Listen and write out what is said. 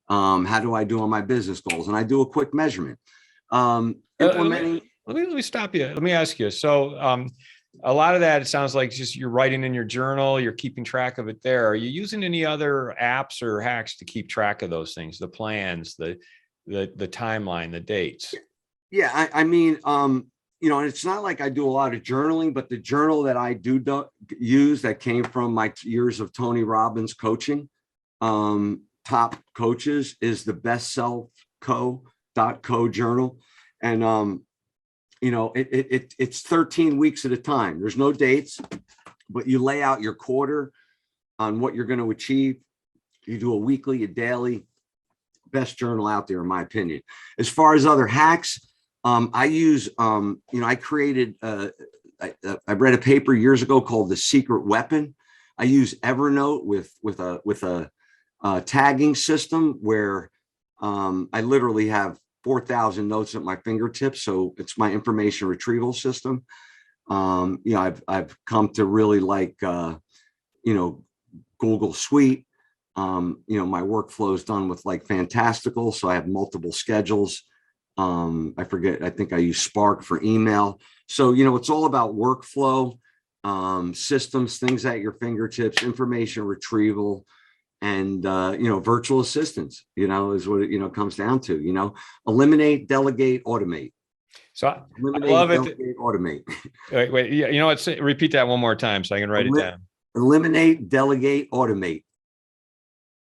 How do I do on my business goals? And I do a quick measurement. Implementing. Let me stop you. Let me ask you. So a lot of that, it sounds like just you're writing in your journal, you're keeping track of it there. Are you using any other apps or hacks to keep track of those things, the plans, the timeline, the dates? Yeah, I mean, you know, and it's not like I do a lot of journaling, but the journal that I do use that came from my years of Tony Robbins coaching, top coaches, is the bestselfco.co journal. And you know, it's 13 weeks at a time. There's no dates, but you lay out your quarter on what you're going to achieve. You do a weekly, a daily. Best journal out there, in my opinion. As far as other hacks, I use, you know, I created, I read a paper years ago called The Secret Weapon. I use Evernote with a tagging system where I literally have 4,000 notes at my fingertips. So it's my information retrieval system. You know, I've come to really like, you know, Google Suite. You know, my workflow is done with like Fantastical. So I have multiple schedules. I forget, I think I use Spark for email. So, you know, it's all about workflow, systems, things at your fingertips, information retrieval, and, you know, virtual assistants, you know, is what it, you know, comes down to, you know, eliminate, delegate, automate. So I Eliminate, love it. delegate, automate. Wait, you know what? Repeat that one more time so I can write it down. Eliminate, delegate, automate.